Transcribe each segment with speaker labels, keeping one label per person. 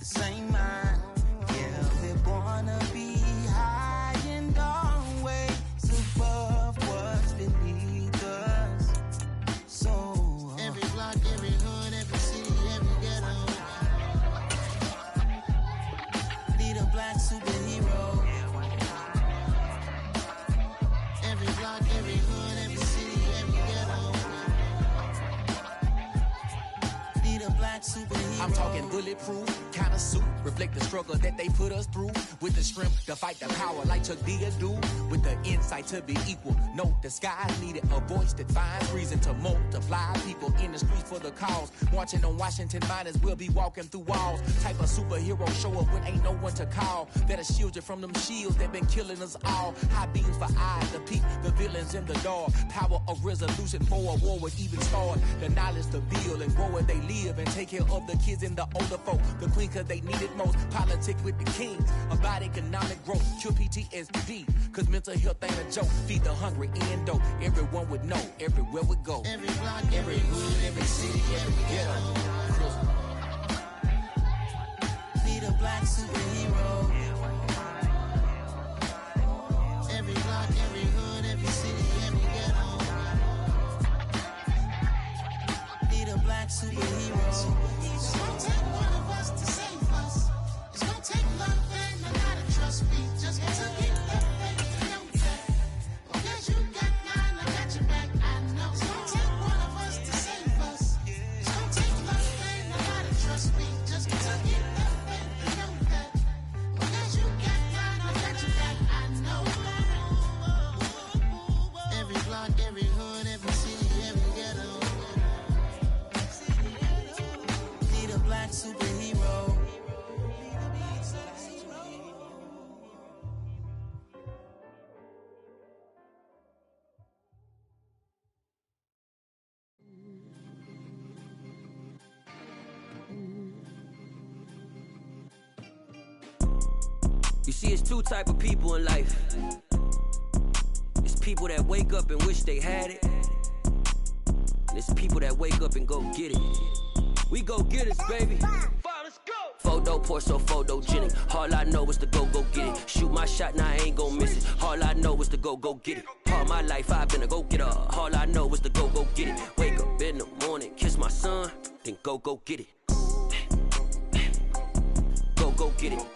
Speaker 1: the same mind. Yeah, we're gonna be high and always above what's beneath us. So every block, every hood, every city, every ghetto need a black superhero. Every block, every hood, every city, every ghetto need a black superhero.
Speaker 2: I'm talking bulletproof kind of suit, reflect the struggle that they put us through, with the strength to fight the power like Chuck D do, with the insight to be equal. No disguise needed, a voice that finds reason to multiply people in the streets for the cause. Marching on Washington miners, we'll be walking through walls. Type of superhero show up when ain't no one to call. That'll shield you from them shields that been killing us all. High beams for eyes to peek the villains in the dark. Power of resolution for a war would even start. The knowledge to build and grow where they live and take care of the kids and the older folk. The queen cause they need it most. Politics with the kings about economic growth. Cure PTSD cause mental health ain't a joke. Feed the hungry and dope. Everyone would know everywhere we go.
Speaker 1: Every block, every hood, every city, every ghetto need a black superhero. Every block, every hood, every city, every ghetto need a black superhero. It's gonna take one of us to save us. It's gonna take love and a lot of trust me. Just to keep that faith, you know that. Because you got mine, I got your back, I know. It's gonna take one of us to save us. It's gonna take love and a lot of trust me. Just to keep that faith, you know that. Because you got mine, I got your back, I know. Every block, every hood, every city, every ghetto need a black superhero.
Speaker 3: You see, it's two type of people in life. It's people that wake up and wish they had it, and it's people that wake up and go get it. We go get it, baby. Photo pour so photogenic. All I know is to go get it. Shoot my shot, now I ain't gon' miss it. All I know is to go get it. All my life I've been a go getter. All I know is to go get it. Wake up in the morning, kiss my son, then go get it. Go get it.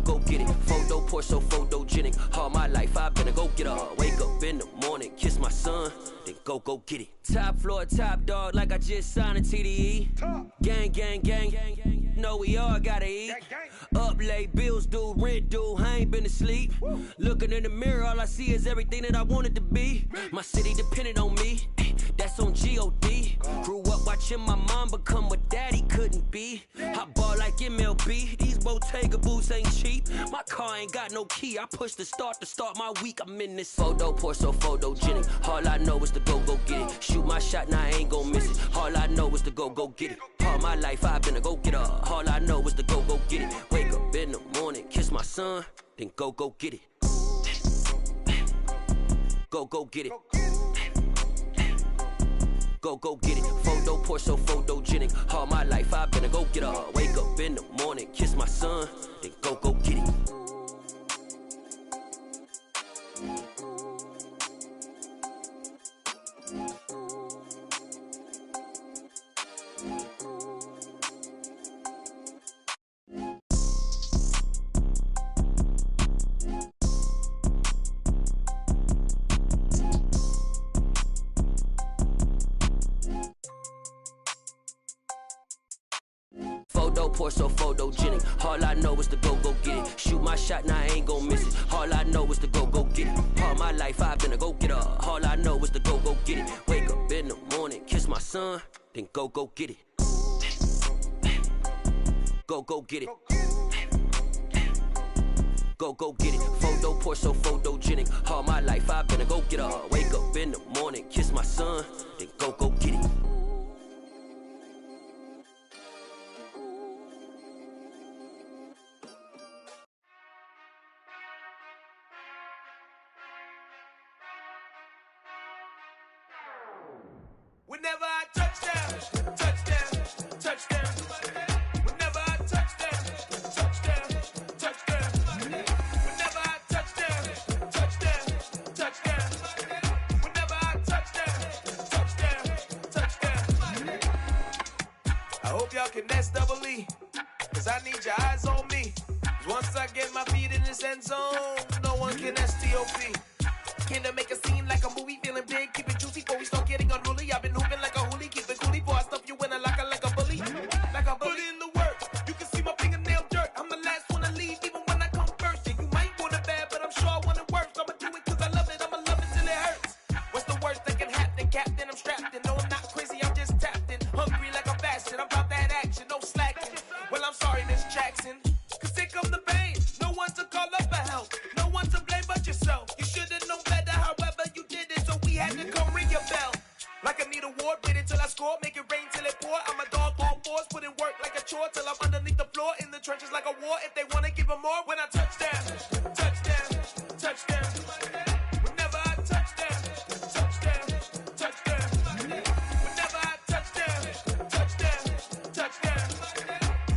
Speaker 3: Go get it. Photo pour so photogenic. All my life I've been a go getter. Wake up in the morning, kiss my son, then go get it. Top floor, top dog, like I just signed a TDE. Gang, know we all gotta eat. Up late, bills due, rent due, I ain't been asleep. Looking in the mirror, all I see is everything that I wanted to be. My city depended on me, that's on G.O.D. Grew up watching my mom become what daddy couldn't be. I ball like MLB, these Bottega boots ain't cheap. My car ain't got no key, I push the start to start my week. I'm in this photo pour so photogenic. All I know is to go get it. Shoot my shot, now I ain't gon' miss it. All I know is to go get it. All my life I've been a go getter. All I know is to go get it. Wake up in the morning, kiss my son, then go get it. Go get it. Go get it. Photo pour so photogenic. All my life I've been a go getter. Wake up in the morning, kiss my son, then go get it. Photo pour so photogenic. All I know is to go get it. Shoot my shot, now I ain't gon' miss it. All I know is to go get it. All my life I've been a go getter. All I know is to go get it. Wake up in the morning, kiss my son, then go get it. Go get it. Go get it. Photo pour so photogenic. All my life I've been a go getter. Wake up in the morning, kiss my son, then go get it.
Speaker 4: Whenever I touch down, touch down, touch down.
Speaker 2: hope y'all can SWE, cause I need your eyes on me. Once I get my feet in this end zone, no one can STOP. Came to make a scene like a movie, feeling big, keep it juicy before we start getting unruly. I've been hooping like a hoolie, keep it coolie before I stuff you in a locker like a bully. Like a bully. Put in the work, you can see my fingernail dirt. I'm the last one to leave, even when I come first. Yeah, you might want it bad, but I'm sure I want it worse. I'ma do it cause I love it, I'ma love it till it hurts. What's the worst that can happen, Captain? I'm strapped in, no I'm not crazy, I'm just tapped in. Hungry like a bastard, I'm about that action, no slacking. Well, I'm sorry, Miss Jackson, cause here come the pain. No one to call up for help, no one to blame but yourself. You should've known better, however you did it, so we had to come ring your bell. Like I need a ward, wait until I score, make it rain till it pour. I'm a dog on fours, put in work like a chore till I'm underneath the floor, in the trenches like a war. If they wanna give them more, when I touch down, touchdown, touchdown. Whenever I touch down, touchdown, touchdown. Whenever I touch down, touchdown, touchdown.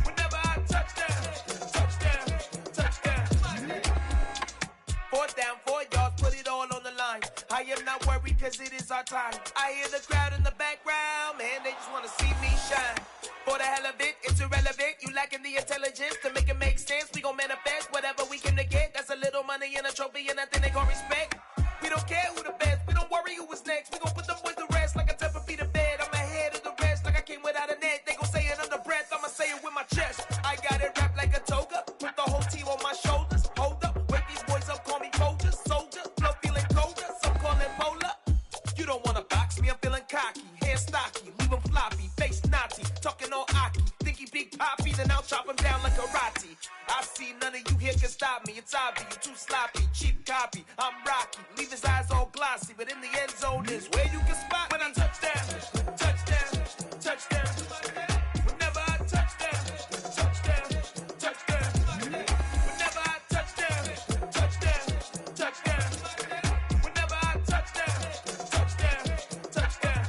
Speaker 2: Whenever I touch down, touchdown, touchdown. 4th down, 4 yards, put it all on the line. I am not worried cause it is our time. I hear the crowd in the background, man, they just wanna see me shine. For the hell of it, it's irrelevant. You lacking the intelligence to make it make sense. We gon' manifest whatever we came to get. That's a little money and a trophy and nothing they gon' respect. We don't care who the best, we don't worry who was next. We gon' put them boys to rest like a Tempur-Pedic to bed. I'm ahead of the rest like I came without a net. They gon' say it under breath, I'ma say it with my chest. I got it wrapped like a toga, put the whole team on my shoulders. Hold up, wake these boys up, call me Folger, soldier. Flow feeling colder, some call it polar. You don't wanna box me, I'm feeling cocky. Hair stocky, leave him floppy, face naughty. Talking all aki, think he big poppy, then I'll chop him down like karate. I see none of you here can stop me. It's obvious, you too sloppy, cheap copy. I'm Rocky, leave his eyes all glossy, but in the end zone is where you can spot when I touch down, touchdown, touchdown. Whenever I touch down, touchdown, touchdown. Whenever I touch down, touchdown, touchdown. Whenever I touch down, touchdown, touchdown.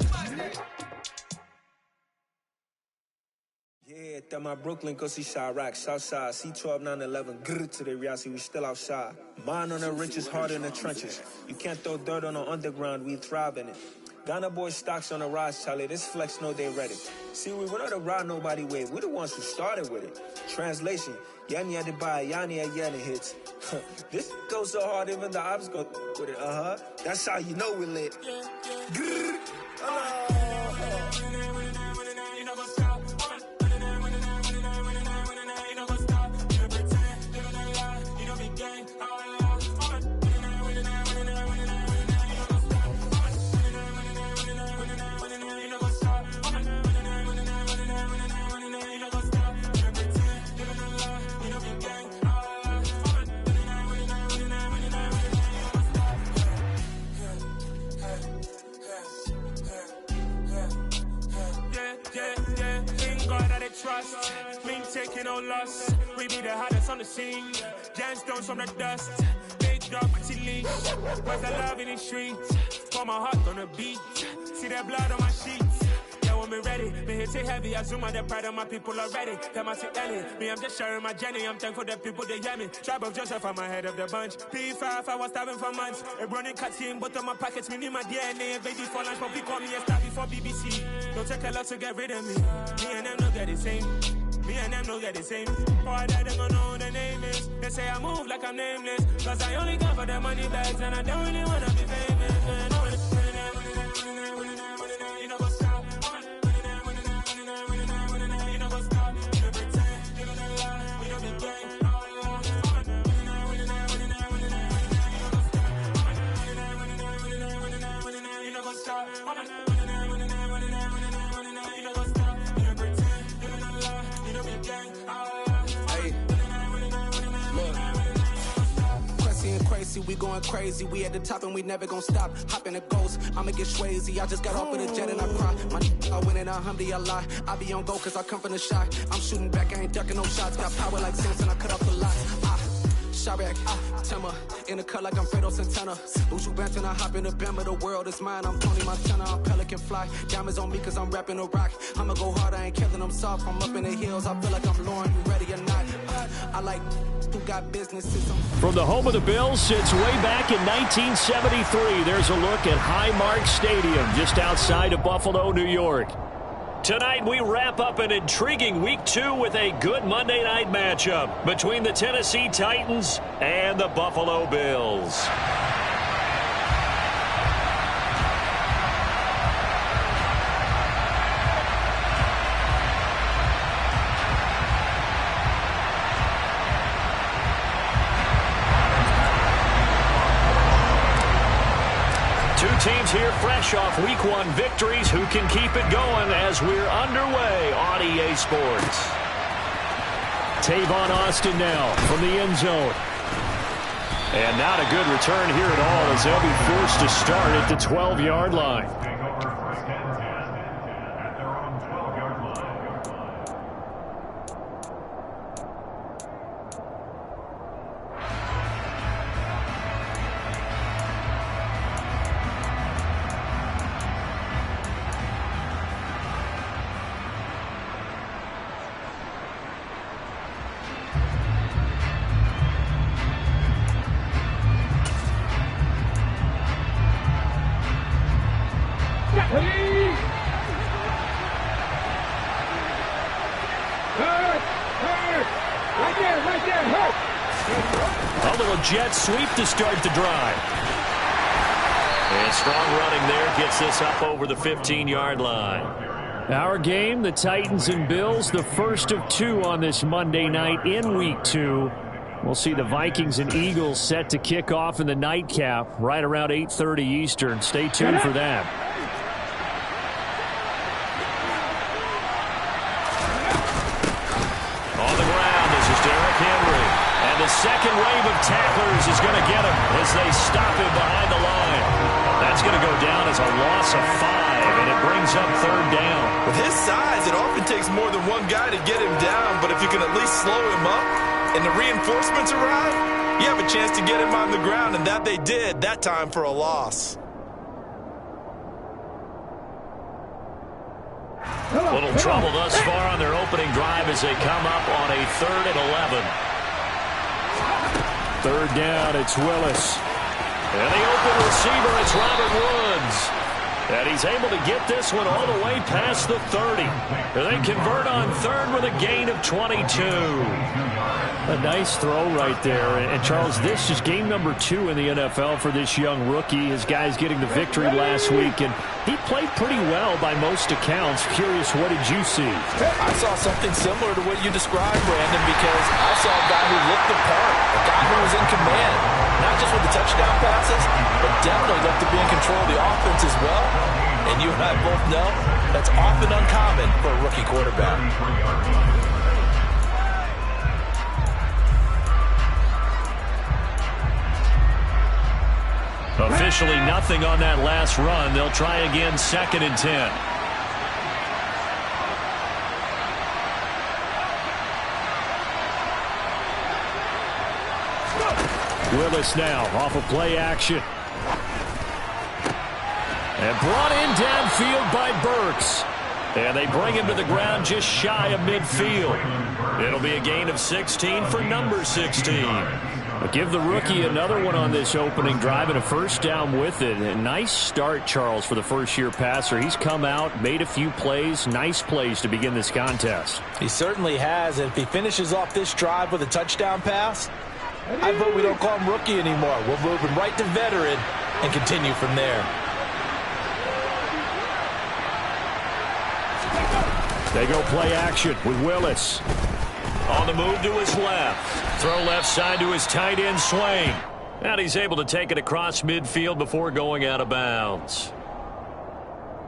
Speaker 4: Yeah, that my Brooklyn, go see Chirac, Southside, C12, 911, grrr to the Riasi, we still outside. Mine on the riches, hard in the trenches. You can't throw dirt on the underground, we thrive in it. Ghana boys stocks on the rise, Charlie, this flex know they ready. See, we were not to ride nobody with, we the ones who started with it. Translation, Yani had to buy, Yani had Yanni hits. This goes so hard, even the ops go with it, That's how you know we lit. Grrr,
Speaker 5: trust, mean taking no loss. We be the hottest on the scene. Gemstones from the dust. Big dog, pretty leash. Where's the love in the streets? Pour my heart on the beat. See that blood on my sheets. Yeah, when we ready, me hit it heavy. I zoom out the pride of my people already. Them I see Ellie. Me, I'm just sharing my journey. I'm thankful that people they hear me. Tribe of Joseph, I'm ahead of the bunch. P5, I was starving for months. A running cut team, but on my pockets, me need my DNA. Baby for lunch, but we call me a star before BBC. Don't take a lot to get rid of me. Me and them don't get the same. Me and them don't get the same. Oh, I died, they don't know who the name is. They say I move like I'm nameless. Cause I only come for the money bags and I don't really wanna be famous. Man. You know what's up? You know what's up? You don't pretend, you don't lie, we don't be gang. You know what's up?
Speaker 6: Crazy, we going crazy. We at the top and we never gonna stop. Hop in a ghost, I'ma get Swayze. I just got off of the jet and I cry. My I win and I humdy a lie. I be on go cause I come from the shot. I'm shooting back, I ain't ducking no shots. Got power like Samson, I cut off the lots. Chirac, Timmer, in the cut like I'm Fredo Santana. Buju Banton, I hop in the Bama, the world is mine. I'm Tony Montana, I'm Pelican Fly. Diamonds on me cause I'm rapping a rock. I'ma go hard, I ain't killing them soft. I'm up in the hills, I feel like I'm Lauren, you ready or not? I like who got businesses.
Speaker 7: From the home of the Bills since way back in 1973, there's a look at Highmark Stadium just outside of Buffalo, New York. Tonight we wrap up an intriguing Week 2 with a good Monday night matchup between the Tennessee Titans and the Buffalo Bills. Teams here fresh off Week 1 victories. Who can keep it going as we're underway on EA Sports? Tavon Austin now from the end zone. And not a good return here at all as they'll be forced to start at the 12-yard line. A little jet sweep to start the drive. And strong running there gets this up over the 15-yard line. Our game, the Titans and Bills, the first of 2 on this Monday night in Week 2. We'll see the Vikings and Eagles set to kick off in the nightcap right around 8:30 Eastern. Stay tuned for that. On the ground, this is Derrick Henry. And the second wave of tacklers is going to get him as they stop him behind the line. That's going to go down as a loss of 5, and it brings up 3rd down.
Speaker 8: With his size, it often takes more than one guy to get him down, but if you can at least slow him up and the reinforcements arrive, you have a chance to get him on the ground, and that they did, that time for a loss.
Speaker 7: Little trouble thus far on their opening drive as they come up on a 3rd and 11. 3rd down, it's Willis. And the open receiver, it's Robert Woods. And he's able to get this one all the way past the 30. And they convert on 3rd with a gain of 22. A nice throw right there. And Charles, this is game number 2 in the NFL for this young rookie. His guys getting the victory last week. And he played pretty well by most accounts. Curious, what did you see?
Speaker 8: I saw something similar to what you described, Brandon, because I saw a guy who looked the part, a guy who was in command, not just with the touchdown passes, but definitely looked to be in control of the offense as well. And you and I both know that's often uncommon for a rookie quarterback.
Speaker 7: Officially nothing on that last run. They'll try again, 2nd and 10. Willis now off of play action. And brought in downfield by Burks. And they bring him to the ground just shy of midfield. It'll be a gain of 16 for number 16. But give the rookie another one on this opening drive and a 1st down with it. A nice start, Charles, for the first-year passer. He's come out, made a few plays, nice plays to begin this contest.
Speaker 8: He certainly has. And if he finishes off this drive with a touchdown pass, I vote we don't call him rookie anymore. We'll move him right to veteran and continue from there.
Speaker 7: They go play action with Willis. On the move to his left. Throw left side to his tight end, Swain. And he's able to take it across midfield before going out of bounds.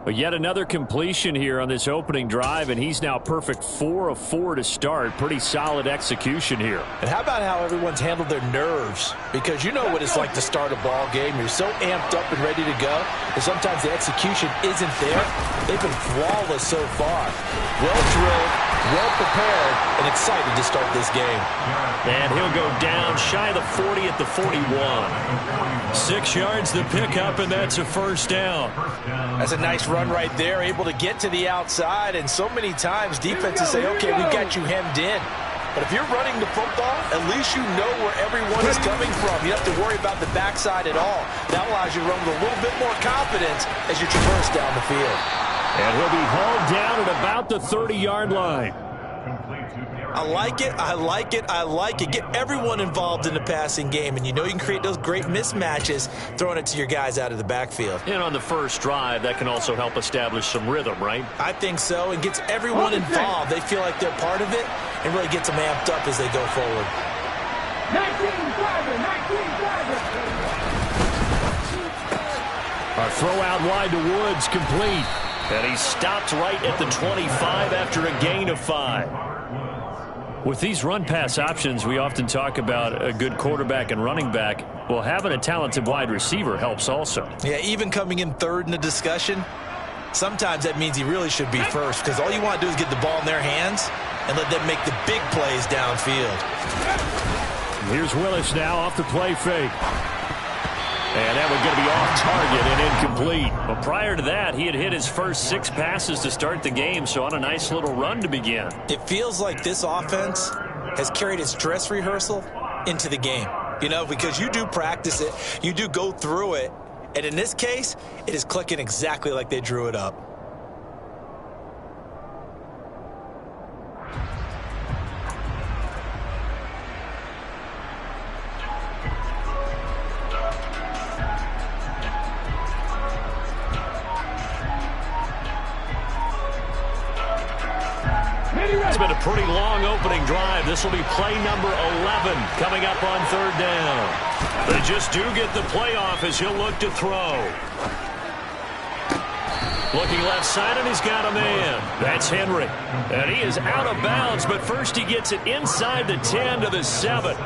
Speaker 7: But yet another completion here on this opening drive, and he's now perfect 4 of 4 to start. Pretty solid execution here.
Speaker 8: And how about how everyone's handled their nerves? Because you know what it's like to start a ball game. You're so amped up and ready to go, and sometimes the execution isn't there. They've been flawless so far. Well drilled, well prepared, and excited to start this game.
Speaker 7: And he'll go down shy of the 40 at the 41. 6 yards to pick up, and that's a 1st down.
Speaker 8: That's a nice run right there, able to get to the outside, and so many times defenses say, okay, we got you hemmed in. But if you're running the football, at least you know where everyone is coming from. You don't have to worry about the backside at all. That allows you to run with a little bit more confidence as you traverse down the field.
Speaker 7: And he'll be hauled down at about the 30-yard line.
Speaker 8: I like it, I like it, I like it. Get everyone involved in the passing game, and you know you can create those great mismatches throwing it to your guys out of the backfield.
Speaker 7: And on the first drive, that can also help establish some rhythm, right?
Speaker 8: I think so, and gets everyone involved. They feel like they're part of it and really gets them amped up as they go forward.
Speaker 5: 19
Speaker 7: A throw out wide to Woods, complete. And he stopped right at the 25 after a gain of 5. With these run-pass options, we often talk about a good quarterback and running back. Well, having a talented wide receiver helps also.
Speaker 8: Yeah, even coming in third in the discussion, sometimes that means he really should be first, because all you want to do is get the ball in their hands and let them make the big plays downfield.
Speaker 7: Here's Willis now off the play fake. And that one's going to be off target and incomplete. Well, prior to that, he had hit his first 6 passes to start the game, so on a nice little run to begin.
Speaker 8: It feels like this offense has carried its dress rehearsal into the game. You know, because you do practice it, you do go through it, and in this case, it is clicking exactly like they drew it up.
Speaker 7: It's been a pretty long opening drive. This will be play number 11 coming up on 3rd down. They just do get the play off as he'll look to throw. Looking left side, and he's got a man. That's Henry. And he is out of bounds, but first he gets it inside the 10 to the 7.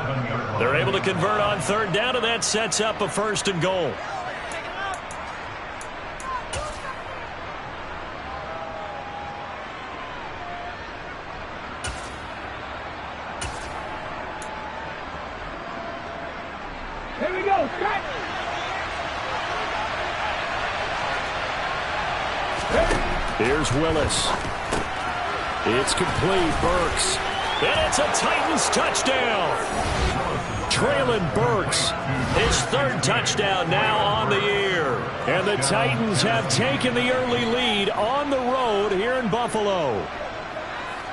Speaker 7: They're able to convert on 3rd down, and that sets up a 1st and goal.
Speaker 5: Here we go, stretch!
Speaker 7: Here's Willis. It's complete, Burks. And it's a Titans touchdown. Traylon Burks, his 3rd touchdown now on the year. And the Titans have taken the early lead on the road here in Buffalo.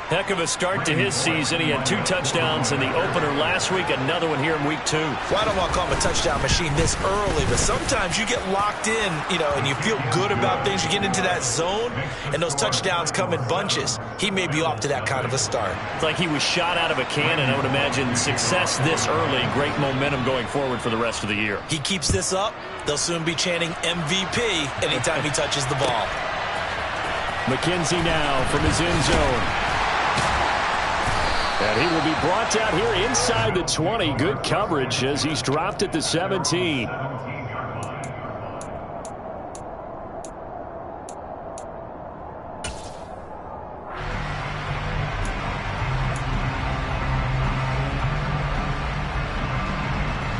Speaker 7: Heck of a start to his season. He had 2 touchdowns in the opener last week, another one here in week 2.
Speaker 8: Well, I don't want to call him a touchdown machine this early, but sometimes you get locked in, you know, and you feel good about things. You get into that zone, and those touchdowns come in bunches. He may be off to that kind of a start.
Speaker 7: It's like he was shot out of a cannon. I would imagine success this early, great momentum going forward for the rest of the year.
Speaker 8: He keeps this up, they'll soon be chanting MVP anytime he touches the ball.
Speaker 7: McKenzie now from his end zone. And he will be brought down here inside the 20. Good coverage as he's dropped at the 17.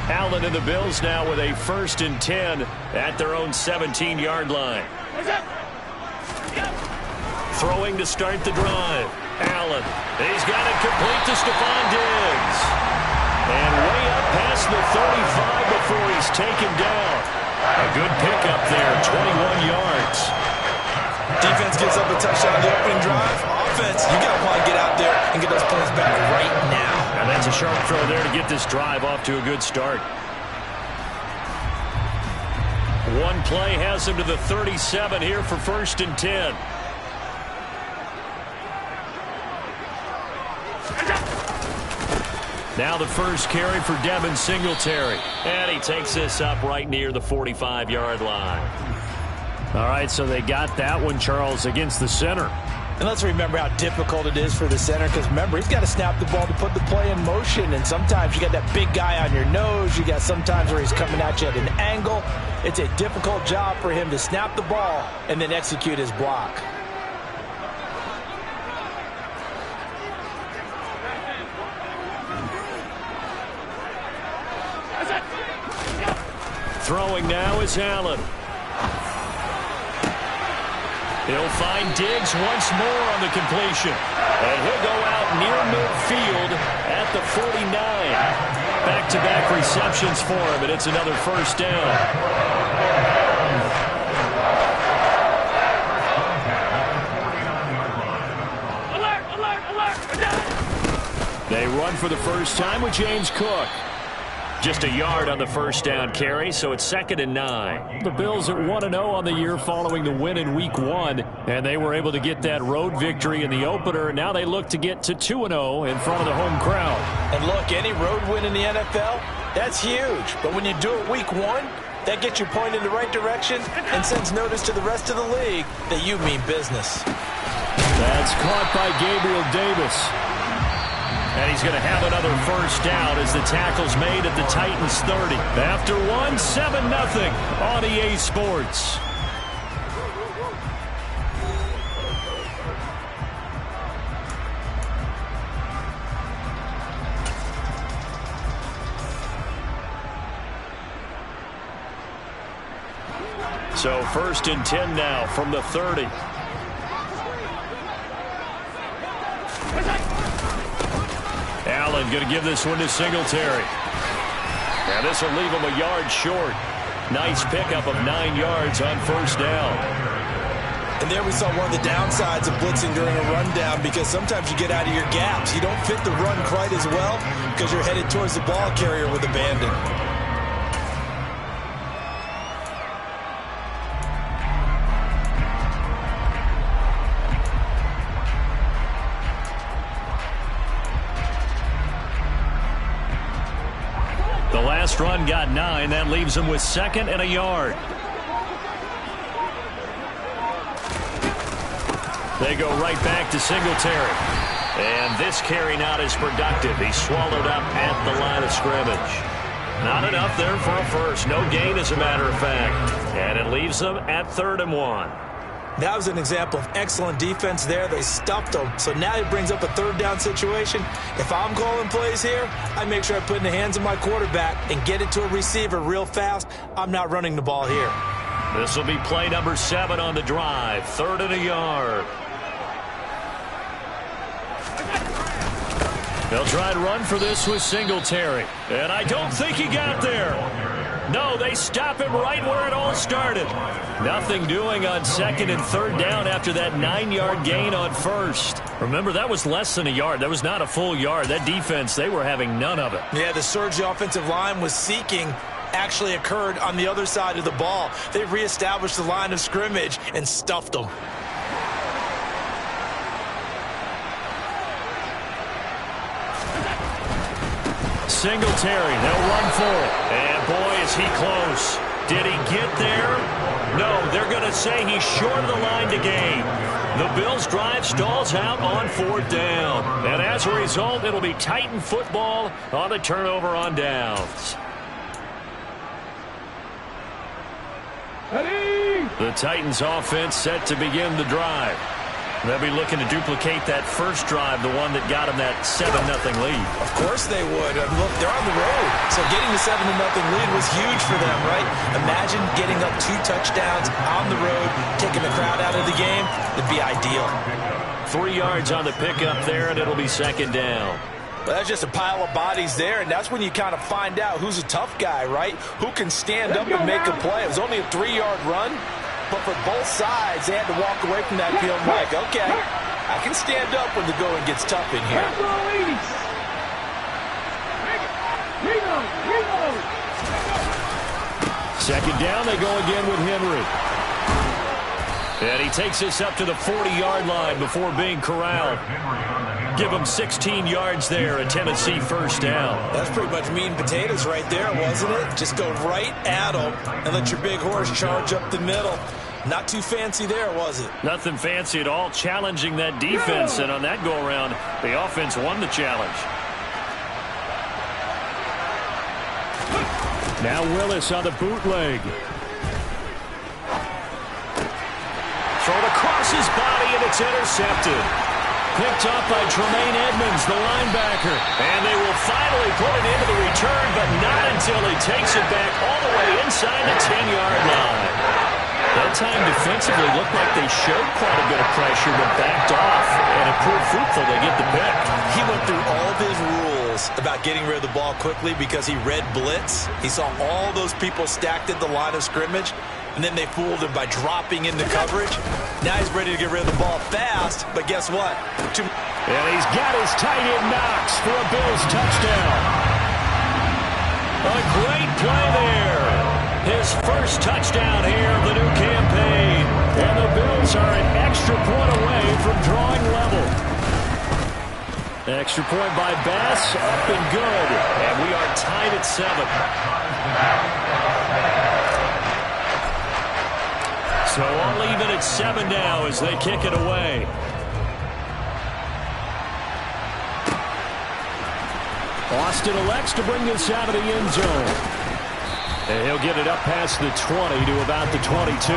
Speaker 7: Allen and the Bills now with a 1st and 10 at their own 17-yard line. Throwing to start the drive. Allen, he's got it complete to Stephon Diggs. And way up past the 35 before he's taken down. A good pickup there, 21 yards.
Speaker 8: Defense gives up a touchdown on the opening drive. Offense, you got to want to get out there and get those points back right now.
Speaker 7: And that's a sharp throw there to get this drive off to a good start. One play has him to the 37 here for 1st and 10. Now the first carry for Devin Singletary. And he takes this up right near the 45-yard line. All right, so they got that one, Charles, against the center.
Speaker 8: And let's remember how difficult it is for the center, because remember, he's got to snap the ball to put the play in motion, and sometimes you got that big guy on your nose. You got sometimes where he's coming at you at an angle. It's a difficult job for him to snap the ball and then execute his block.
Speaker 7: Throwing now is Allen. He'll find Diggs once more on the completion. And he'll go out near midfield at the 49. Back-to-back receptions for him, and it's another 1st down. They run for the first time with James Cook. Just a yard on the first down carry, so it's 2nd and 9. The Bills at 1-0 on the year following the win in Week 1, and they were able to get that road victory in the opener. Now they look to get to 2-0 in front of the home crowd.
Speaker 8: And look, any road win in the NFL, that's huge. But when you do it Week 1, that gets you pointed in the right direction and sends notice to the rest of the league that you mean business.
Speaker 7: That's caught by Gabriel Davis. And he's going to have another first down as the tackle's made at the Titans 30. After 1, 7-0 on EA Sports. So 1st and 10 now from the 30. Allen going to give this one to Singletary. Now this will leave him a yard short. Nice pickup of 9 yards on first down.
Speaker 8: And there we saw one of the downsides of blitzing during a rundown, because sometimes you get out of your gaps. You don't fit the run quite as well because you're headed towards the ball carrier with abandon.
Speaker 7: The last run got 9. That leaves him with 2nd and a yard. They go right back to Singletary. And this carry not as productive. He's swallowed up at the line of scrimmage. Not enough there for a first. No gain, as a matter of fact. And it leaves them at 3rd and 1.
Speaker 8: That was an example of excellent defense there. They stuffed them. So now it brings up a 3rd down situation. If I'm calling plays here, I make sure I put it in the hands of my quarterback and get it to a receiver real fast. I'm not running the ball here.
Speaker 7: This will be play number 7 on the drive. 3rd and a yard. They'll try to run for this with Singletary. And I don't think he got there. No, they stop him right where it all started. Nothing doing on 2nd and 3rd down after that 9-yard gain on 1st. Remember, that was less than a yard. That was not a full yard. That defense, they were having none of it.
Speaker 8: Yeah, the surge the offensive line was seeking actually occurred on the other side of the ball. They reestablished the line of scrimmage and stuffed them.
Speaker 7: Singletary, they'll run for it. And boy, is he close. Did he get there? No, they're going to say he's short of the line to gain. The Bills' drive stalls out on 4th down. And as a result, it'll be Titan football on the turnover on downs. The Titans' offense set to begin the drive. They'll be looking to duplicate that first drive, the one that got them that 7-0 lead.
Speaker 8: Of course they would. Look, they're on the road. So getting the 7-0 lead was huge for them, right? Imagine getting up 2 touchdowns on the road, taking the crowd out of the game. It'd be ideal.
Speaker 7: 3 yards on the pickup there, and it'll be 2nd down.
Speaker 8: Well, that's just a pile of bodies there, and that's when you kind of find out who's a tough guy, right? Who can stand up and make a play. It was only a 3-yard run. But for both sides, they had to walk away from that feeling like, okay, I can stand up when the going gets tough in here.
Speaker 7: Second down, they go again with Henry. And he takes this up to the 40-yard line before being corralled. Give him 16 yards there, a Tennessee first down.
Speaker 8: That's pretty much meat and potatoes right there, wasn't it? Just go right at them and let your big horse charge up the middle. Not too fancy there, was it?
Speaker 7: Nothing fancy at all, challenging that defense. And on that go-around, the offense won the challenge. Now Willis on the bootleg. Thrown across his body, and it's intercepted. Picked up by Tremaine Edmonds, the linebacker. And they will finally put it into the return, but not until he takes it back all the way inside the 10-yard line. That time defensively looked like they showed quite a bit of pressure, but backed off, and it proved fruitful. They get the pick.
Speaker 8: He went through all of his rules about getting rid of the ball quickly because he read blitz. He saw all those people stacked at the line of scrimmage. and then they fooled him by dropping into coverage. Now he's ready to get rid of the ball fast, but guess what?
Speaker 7: And he's got his tight end Knox for a Bills touchdown. A great play there. His first touchdown here of the new campaign. And the Bills are an extra point away from drawing level. Extra point by Bass, up and good. And we are tied at 7. So all even at 7 now as they kick it away. Austin elects to bring this out of the end zone. And he'll get it up past the 20 to about the 22.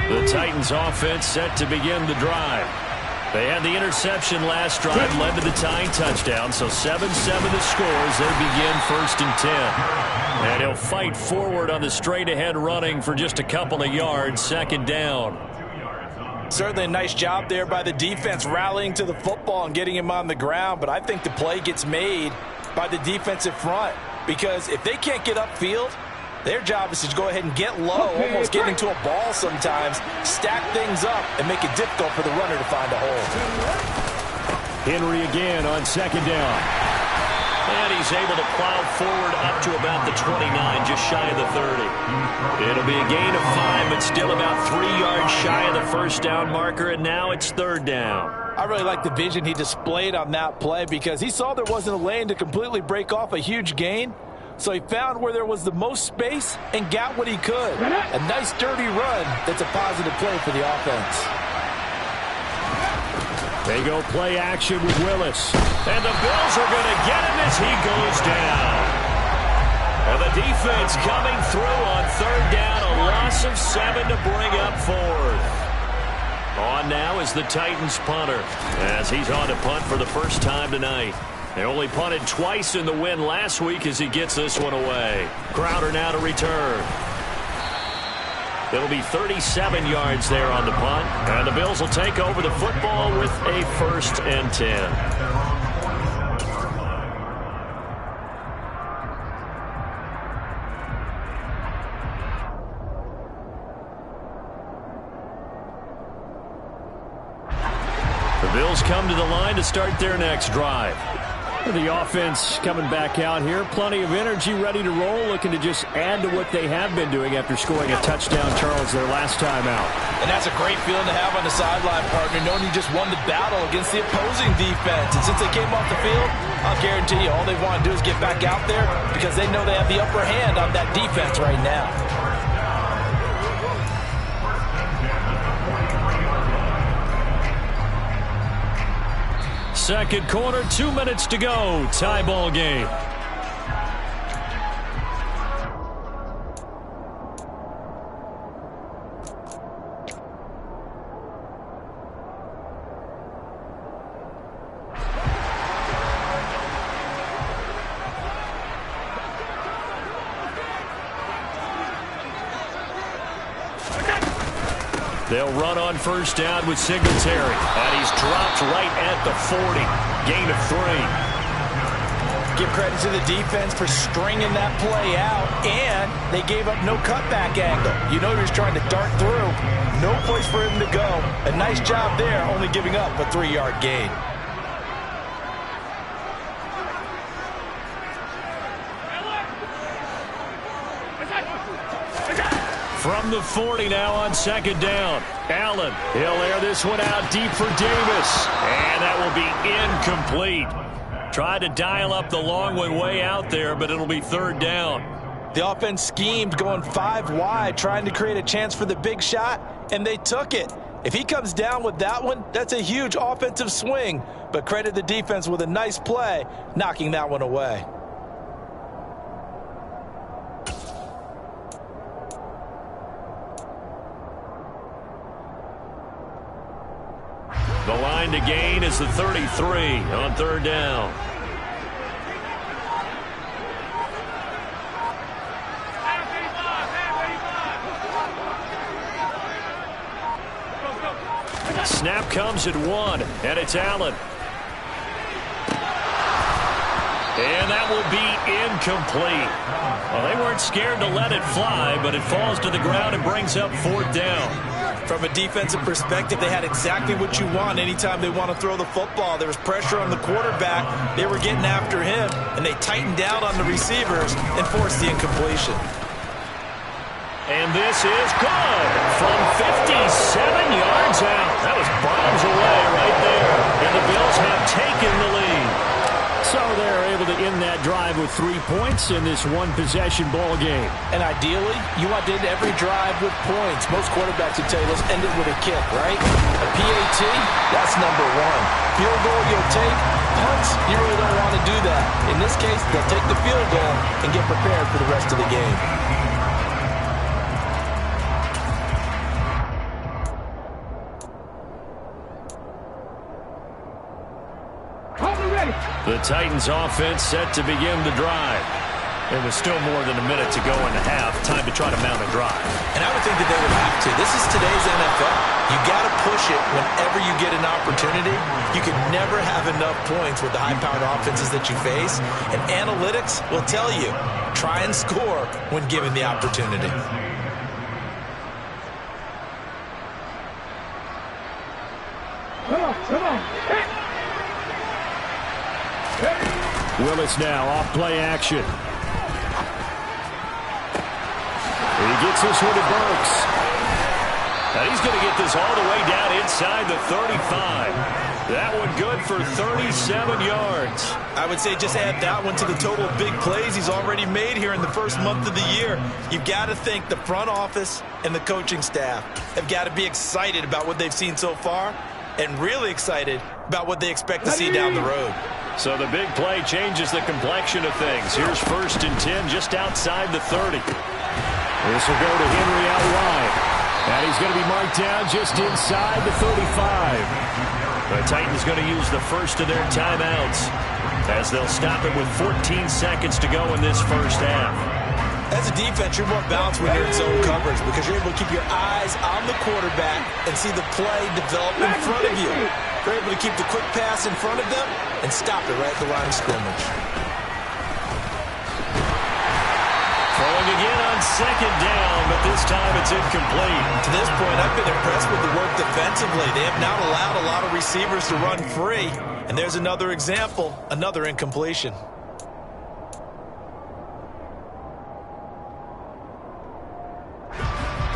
Speaker 7: The Titans offense set to begin the drive. They had the interception last drive, led to the tying touchdown, so 7-7 the score as they begin 1st and 10. And he'll fight forward on the straight-ahead running for just a couple of yards, 2nd down.
Speaker 8: Certainly a nice job there by the defense rallying to the football and getting him on the ground, but I think the play gets made by the defensive front because if they can't get upfield, their job is to go ahead and get low, almost get into a ball sometimes, stack things up, and make it difficult for the runner to find a hole.
Speaker 7: Henry again on 2nd down. And he's able to plow forward up to about the 29, just shy of the 30. It'll be a gain of 5, but still about 3 yards shy of the 1st down marker, and now it's 3rd down.
Speaker 8: I really like the vision he displayed on that play because he saw there wasn't a lane to completely break off a huge gain. So he found where there was the most space and got what he could. A nice, dirty run that's a positive play for the offense.
Speaker 7: They go play action with Willis. And the Bills are going to get him as he goes down. And the defense coming through on 3rd down. A loss of 7 to bring up 4th. On now is the Titans punter as he's on to punt for the first time tonight. They only punted twice in the win last week as he gets this one away. Crowder now to return. It'll be 37 yards there on the punt. And the Bills will take over the football with a 1st and 10. The Bills come to the line to start their next drive. The offense coming back out here. Plenty of energy, ready to roll, looking to just add to what they have been doing after scoring a touchdown, Charles, their last time out.
Speaker 8: And that's a great feeling to have on the sideline, partner, knowing you just won the battle against the opposing defense. And since they came off the field, I'll guarantee you all they want to do is get back out there because they know they have the upper hand on that defense right now.
Speaker 7: Second quarter, 2 minutes to go. Tie ball game. They'll run on 1st down with Singletary. And he's dropped right at the 40. Gain of 3.
Speaker 8: Give credit to the defense for stringing that play out. And they gave up no cutback angle. You know he was trying to dart through. No place for him to go. A nice job there, only giving up a 3-yard gain.
Speaker 7: From the 40 now on 2nd down. Allen, he'll air this one out deep for Davis. And that will be incomplete. Tried to dial up the long one way out there, but it'll be 3rd down.
Speaker 8: The offense schemed going 5 wide, trying to create a chance for the big shot, and they took it. If he comes down with that one, that's a huge offensive swing. But credit the defense with a nice play, knocking that one away.
Speaker 7: The line to gain is the 33 on 3rd down. Mahomes at 1, and it's Allen. And that will be incomplete. Well, they weren't scared to let it fly, but it falls to the ground and brings up 4th down.
Speaker 8: From a defensive perspective, they had exactly what you want anytime they want to throw the football. There was pressure on the quarterback. They were getting after him, and they tightened down on the receivers and forced the incompletion.
Speaker 7: And this is good from 57 yards out. That was bombs away right there. And the Bills have taken the lead. So they're able to end that drive with 3 points in this one-possession ball game.
Speaker 8: And ideally, you want to end every drive with points. Most quarterbacks would tell you, let's end it with a kick, right? A PAT, that's number 1. Field goal you'll take. Punts, you really don't want to do that. In this case, they'll take the field goal and get prepared for the rest of the game.
Speaker 7: The Titans offense set to begin the drive. There was still more than a minute to go in the half. Time to try to mount a drive.
Speaker 8: And I would think that they would have to. This is today's NFL. You got to push it whenever you get an opportunity. You can never have enough points with the high-powered offenses that you face. And analytics will tell you, try and score when given the opportunity.
Speaker 1: Come on.
Speaker 7: Willis now off play action. He gets this one to Burks. And he's going to get this all the way down inside the 35. That one good for 37 yards.
Speaker 8: I would say just add that one to the total of big plays he's already made here in the first month of the year. You've got to think the front office and the coaching staff have got to be excited about what they've seen so far and really excited about what they expect to see down the road.
Speaker 7: So the big play changes the complexion of things. Here's 1st and 10 just outside the 30. This will go to Henry out wide. And he's going to be marked down just inside the 35. The Titans going to use the first of their timeouts as they'll stop it with 14 seconds to go in this first half.
Speaker 8: As a defense, you're more balanced when you're in zone coverage because you're able to keep your eyes on the quarterback and see the play develop in front of you. You're able to keep the quick pass in front of them and stop it right at the line of scrimmage.
Speaker 7: Throwing again on 2nd down, but this time it's incomplete.
Speaker 8: To this point, I've been impressed with the work defensively. They have not allowed a lot of receivers to run free. And there's another example, another incompletion.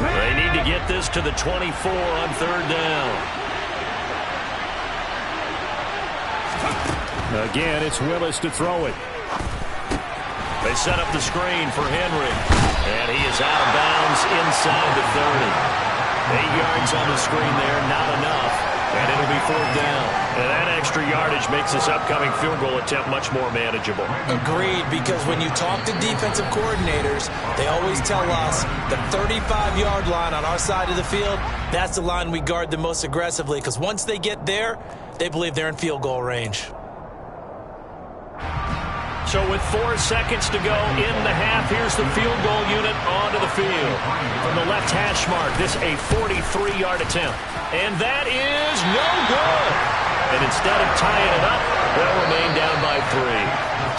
Speaker 7: They need to get this to the 24 on 3rd down. Again, it's Willis to throw it. They set up the screen for Henry. And he is out of bounds inside the 30. 8 yards on the screen there, not enough. And it'll be 4th down. And that extra yardage makes this upcoming field goal attempt much more manageable.
Speaker 8: Agreed, because when you talk to defensive coordinators, they always tell us the 35-yard line on our side of the field, that's the line we guard the most aggressively, because once they get there, they believe they're in field goal range.
Speaker 7: So with 4 seconds to go in the half, here's the field goal unit onto the field. From the left hash mark, this a 43-yard attempt. And that is no good. And instead of tying it up, they'll remain down by 3.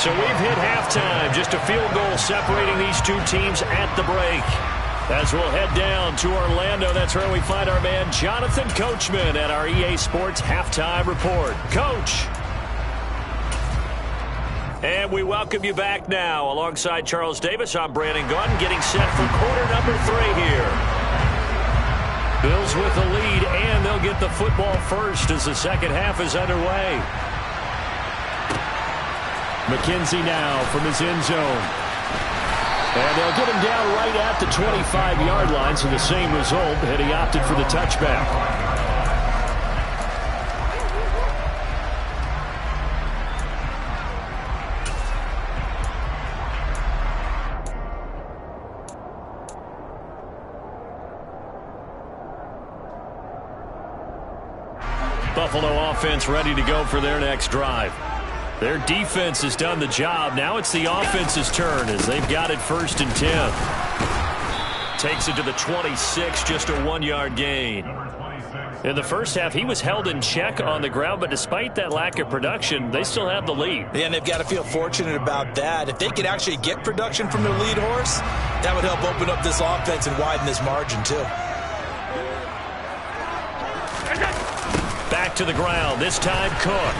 Speaker 7: So we've hit halftime. Just a field goal separating these two teams at the break. As we'll head down to Orlando, that's where we find our man Jonathan Coachman at our EA Sports Halftime Report. Coach. And we welcome you back now. Alongside Charles Davis, I'm Brandon Gunn, getting set for quarter number 3 here. Bills with the lead, and they'll get the football first as the second half is underway. McKenzie now from his end zone. And they'll get him down right at the 25-yard line, so the same result had he opted for the touchback. Buffalo offense ready to go for their next drive. Their defense has done the job. Now it's the offense's turn as they've got it 1st and 10. Takes it to the 26, just a 1-yard gain. In the first half, he was held in check on the ground, but despite that lack of production, they still have the lead.
Speaker 8: Yeah, and they've got to feel fortunate about that. If they could actually get production from their lead horse, that would help open up this offense and widen this margin, too.
Speaker 7: Back to the ground, this time Cook.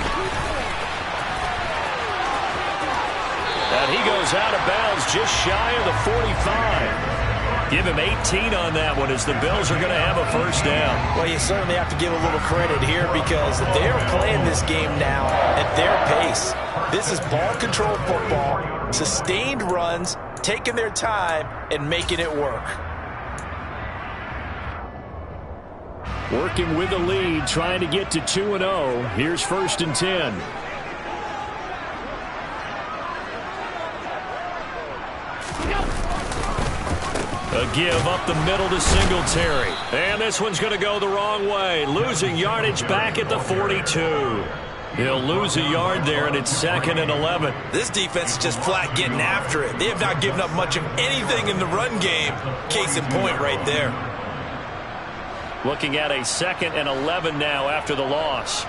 Speaker 7: And he goes out of bounds just shy of the 45. Give him 18 on that one as the Bills are going to have a first down.
Speaker 8: Well, you certainly have to give a little credit here because they're playing this game now at their pace. This is ball control football, sustained runs, taking their time, and making it work.
Speaker 7: Working with the lead, trying to get to 2-0. Here's 1st and 10. A give up the middle to Singletary. And this one's going to go the wrong way. Losing yardage back at the 42. He'll lose a yard there, and it's 2nd and 11.
Speaker 8: This defense is just flat getting after it. They have not given up much of anything in the run game. Case in point right there.
Speaker 7: Looking at a 2nd and 11 now after the loss.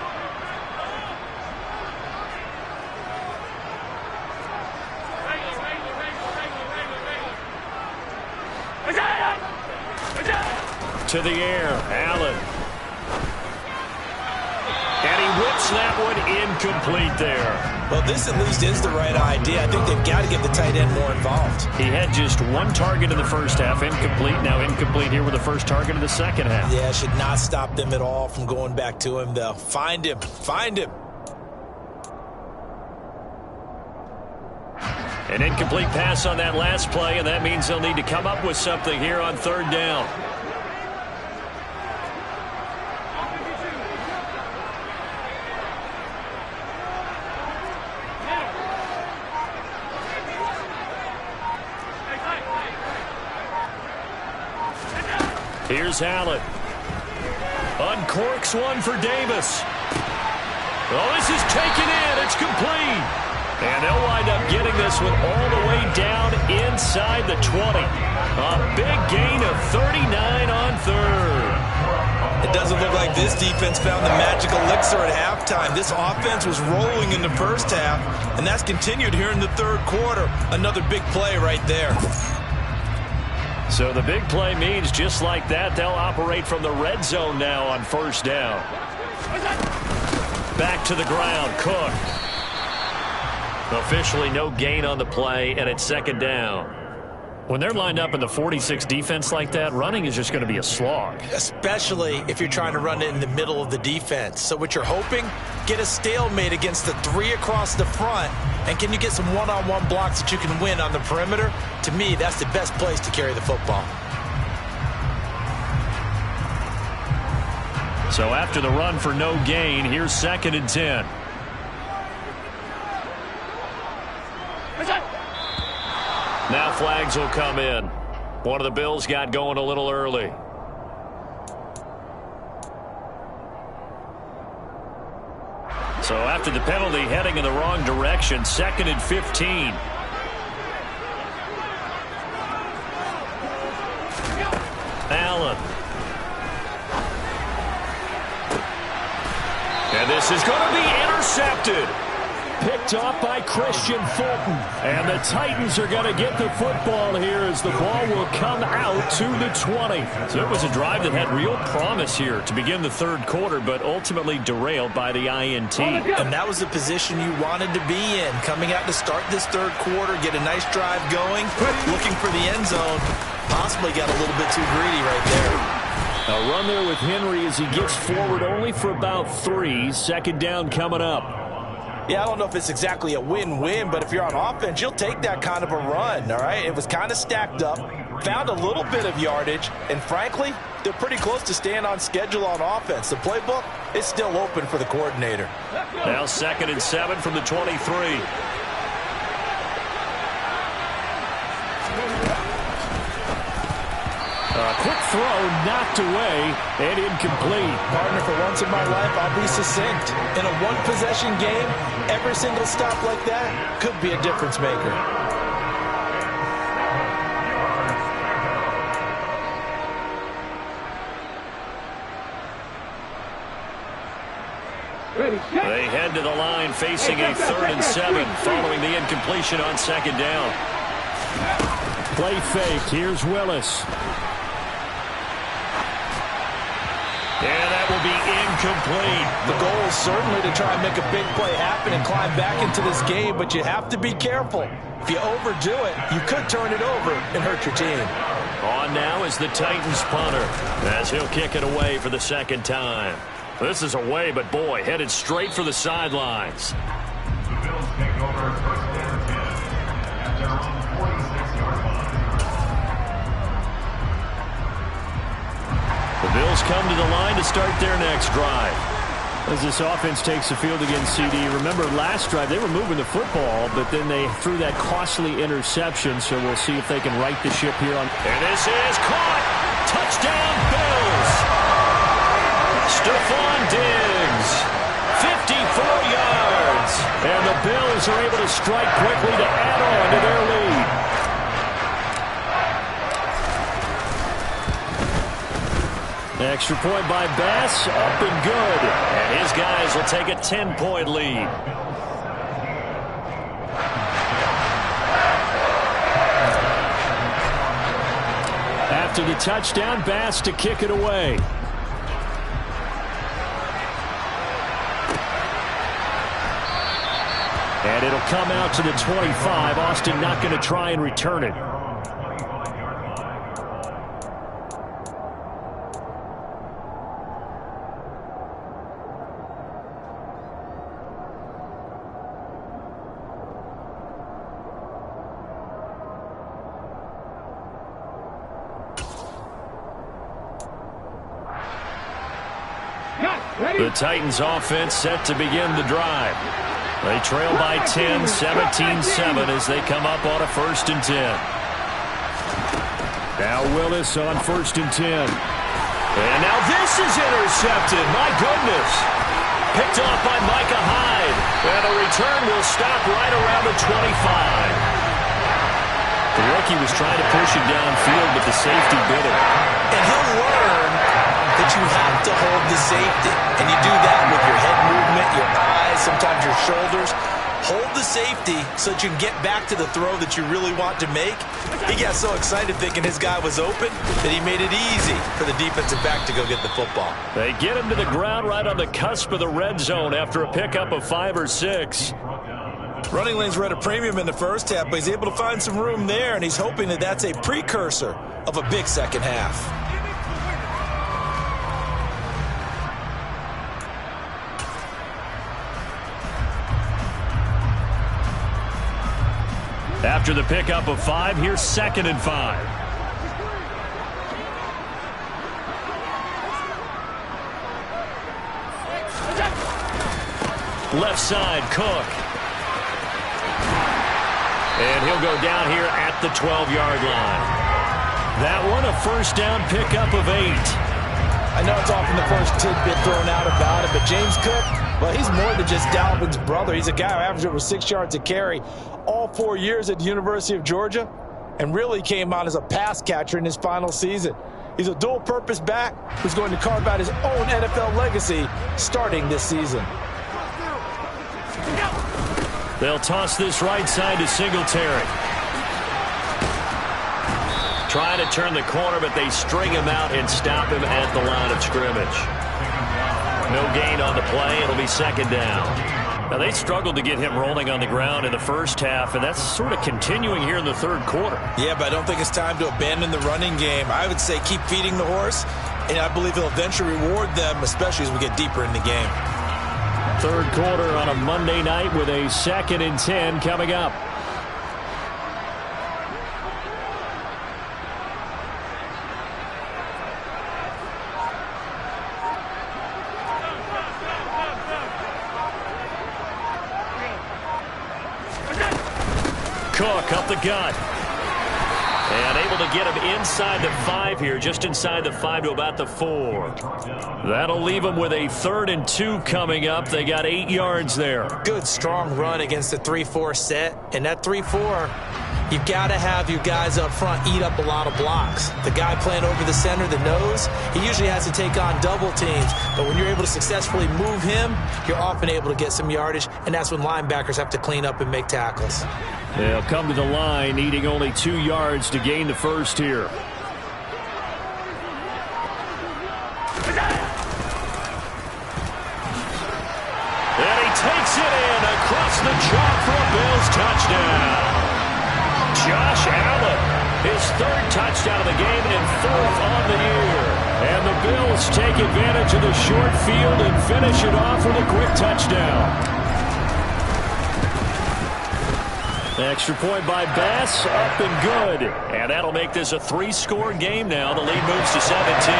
Speaker 7: To the air, Allen. And he whips that one incomplete there.
Speaker 8: Well, this at least is the right idea. I think they've got to get the tight end more involved.
Speaker 7: He had just one target in the first half, incomplete. Now incomplete here with the first target of the second half.
Speaker 8: Yeah, it should not stop them at all from going back to him, though. Find him. Find him.
Speaker 7: An incomplete pass on that last play, and that means they'll need to come up with something here on 3rd down. Here's Allen. Uncorks one for Davis. Oh, this is taken in. It's complete. And they'll wind up getting this one all the way down inside the 20. A big gain of 39 on 3rd.
Speaker 8: It doesn't look like this defense found the magic elixir at halftime. This offense was rolling in the first half, and that's continued here in the 3rd quarter. Another big play right there.
Speaker 7: So the big play means just like that, they'll operate from the red zone now on 1st down. Back to the ground, Cook. Officially no gain on the play, and it's 2nd down. When they're lined up in the 46 defense like that, running is just going to be a slog.
Speaker 8: Especially if you're trying to run it in the middle of the defense. So what you're hoping, get a stalemate against the 3 across the front, and can you get some one-on-one blocks that you can win on the perimeter? To me, that's the best place to carry the football.
Speaker 7: So after the run for no gain, here's 2nd and 10. Now flags will come in. One of the Bills got going a little early. So after the penalty, heading in the wrong direction, 2nd and 15. Allen. And this is going to be intercepted. Picked off by Christian Fulton. And the Titans are going to get the football here as the ball will come out to the 20. So it was a drive that had real promise here to begin the 3rd quarter, but ultimately derailed by the INT.
Speaker 8: And that was the position you wanted to be in. Coming out to start this 3rd quarter, get a nice drive going, looking for the end zone. Possibly got a little bit too greedy right there.
Speaker 7: A run there with Henry as he gets forward only for about 3. 2nd down coming up.
Speaker 8: Yeah, I don't know if it's exactly a win-win, but if you're on offense, you'll take that kind of a run, all right? It was kind of stacked up, found a little bit of yardage, and frankly, they're pretty close to staying on schedule on offense. The playbook is still open for the coordinator.
Speaker 7: Now 2nd and 7 from the 23. A quick throw knocked away and incomplete.
Speaker 8: Partner, for once in my life, I'll be succinct. In a one-possession game, every single stop like that could be a difference maker.
Speaker 7: They head to the line facing a 3rd and 7 following the incompletion on 2nd down.
Speaker 9: Play fake. Here's Willis.
Speaker 7: And that will be incomplete.
Speaker 8: The goal is certainly to try and make a big play happen and climb back into this game, but you have to be careful. If you overdo it, you could turn it over and hurt your team.
Speaker 7: On now is the Titans punter as he'll kick it away for the 2nd time. This is away, but boy, headed straight for the sidelines.
Speaker 10: The Bills take over 1st and 10 at their own 46-yard line.
Speaker 7: The Bills come to the line to start their next drive.
Speaker 9: As this offense takes the field against CD, remember last drive they were moving the football, but then they threw that costly interception, so we'll see if they can right the ship here.
Speaker 7: And this is caught! Touchdown Bills! Stephon Diggs, 54 yards.
Speaker 9: And the Bills are able to strike quickly to add on to their lead. Extra point by Bass, up and good.
Speaker 7: And his guys will take a 10-point lead.
Speaker 9: After the touchdown, Bass to kick it away. And it'll come out to the 25. Austin not going to try and return it.
Speaker 7: The Titans offense set to begin the drive. They trail by 10, 17-7 as they come up on a 1st and 10.
Speaker 9: Now Willis on 1st and 10.
Speaker 7: And now this is intercepted. My goodness. Picked off by Micah Hyde. And a return will stop right around the 25.
Speaker 9: The rookie was trying to push him downfield, but the safety bit him.
Speaker 8: And he'll learn that you have to hold the safety. And you do that with your head movement, your eyes, sometimes your shoulders. Hold the safety so that you can get back to the throw that you really want to make. He got so excited thinking his guy was open that he made it easy for the defensive back to go get the football.
Speaker 7: They get him to the ground right on the cusp of the red zone after a pickup of 5 or 6.
Speaker 8: Running lanes were at a premium in the first half, but he's able to find some room there, and he's hoping that that's a precursor of a big second half.
Speaker 7: After the pickup of 5, here's 2nd and 5. Left side, Cook. And he'll go down here at the 12-yard line. That one, a 1st down pickup of 8.
Speaker 8: I know it's often the first tidbit thrown out about it, but James Cook, well, he's more than just Dalvin's brother. He's a guy who averaged over 6 yards a carry all 4 years at the University of Georgia and really came out as a pass catcher in his final season. He's a dual-purpose back who's going to carve out his own NFL legacy starting this season.
Speaker 7: They'll toss this right side to Singletary. Trying to turn the corner, but they string him out and stop him at the line of scrimmage. No gain on the play. It'll be 2nd down. Now, they struggled to get him rolling on the ground in the first half, and that's sort of continuing here in the 3rd quarter.
Speaker 8: Yeah, but I don't think it's time to abandon the running game. I would say keep feeding the horse, and I believe he'll eventually reward them, especially as we get deeper in the game.
Speaker 9: 3rd quarter on a Monday night with a 2nd and 10 coming up.
Speaker 7: Cook up the gut. And able to get him inside the 5 here, just inside the 5 to about the 4. That'll leave him with a 3rd and 2 coming up. They got 8 yards there.
Speaker 8: Good, strong run against the 3-4 set. And that 3-4, you've got to have your guys up front eat up a lot of blocks. The guy playing over the center, the nose, he usually has to take on double teams. But when you're able to successfully move him, you're often able to get some yardage, and that's when linebackers have to clean up and make tackles.
Speaker 9: They'll come to the line, needing only 2 yards to gain the first here.
Speaker 7: And he takes it in across the chalk for a Bills touchdown. Josh Allen, his 3rd touchdown of the game and 4th on the year. And the Bills take advantage of the short field and finish it off with a quick touchdown. Extra point by Bass, up and good. And that'll make this a 3-score game now. The lead moves to 17.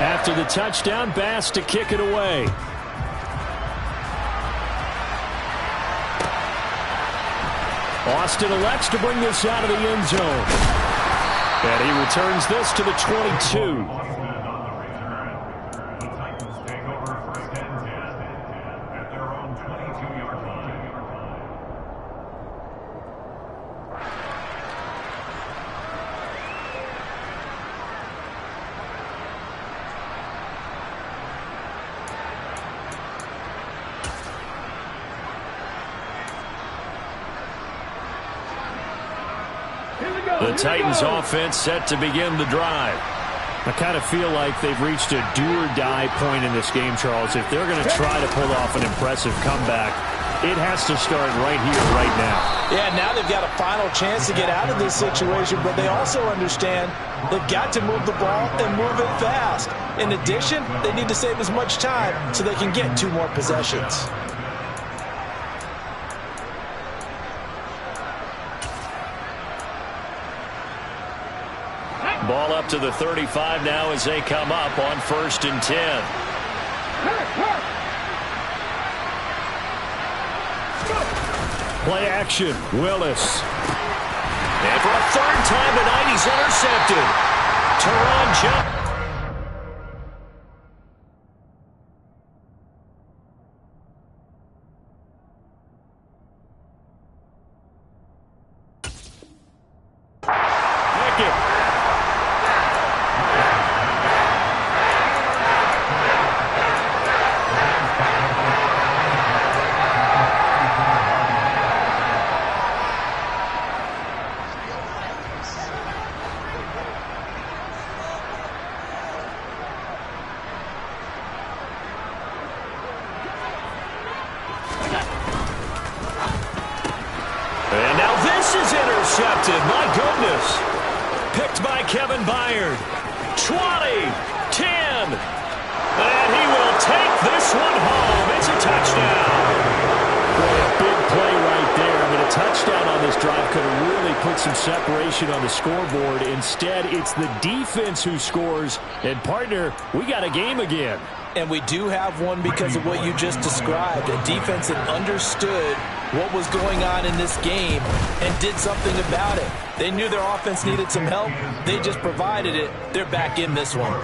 Speaker 7: After the touchdown, Bass to kick it away. Austin elects to bring this out of the end zone. And he returns this to the 22. The Titans offense set to begin the drive.
Speaker 9: I kind of feel like they've reached a do-or-die point in this game, Charles. If they're going to try to pull off an impressive comeback, it has to start right here, right now.
Speaker 8: Yeah, now they've got a final chance to get out of this situation, but they also understand they've got to move the ball and move it fast. In addition, they need to save as much time so they can get 2 more possessions.
Speaker 7: Ball up to the 35 now as they come up on 1st and 10.
Speaker 9: Play action, Willis.
Speaker 7: And for a 3rd time tonight, he's intercepted. Teron jump. Intercepted, my goodness. Picked by Kevin Byard. 20, 10. And he will take this one home. It's a touchdown.
Speaker 9: Boy, a big play right there. I mean, a touchdown on this drive could have really put some separation on the scoreboard. Instead, it's the defense who scores. And, partner, we got a game again.
Speaker 8: And we do have one because of what you just described. A defense that understood what was going on in this game and did something about it. They knew their offense needed some help. They just provided it. They're back in this one.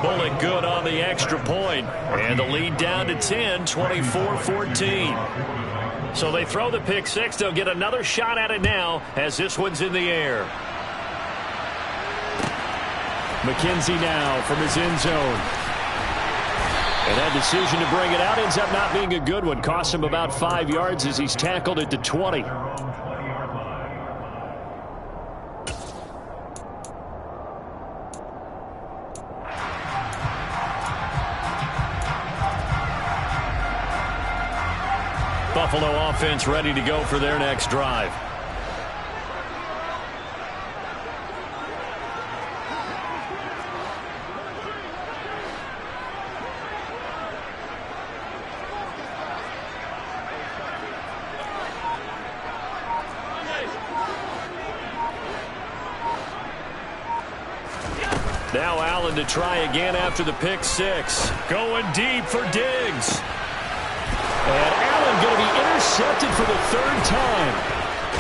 Speaker 7: Pulling good on the extra point. And the lead down to 10, 24-14. So they throw the pick six. They'll get another shot at it now as this one's in the air.
Speaker 9: McKenzie now from his end zone. And that decision to bring it out ends up not being a good one. Costs him about 5 yards as he's tackled at the 20. Buffalo offense ready to go for their next drive. Now Allen to try again after the pick six. Going deep for Diggs. And Allen going to be intercepted for the 3rd time.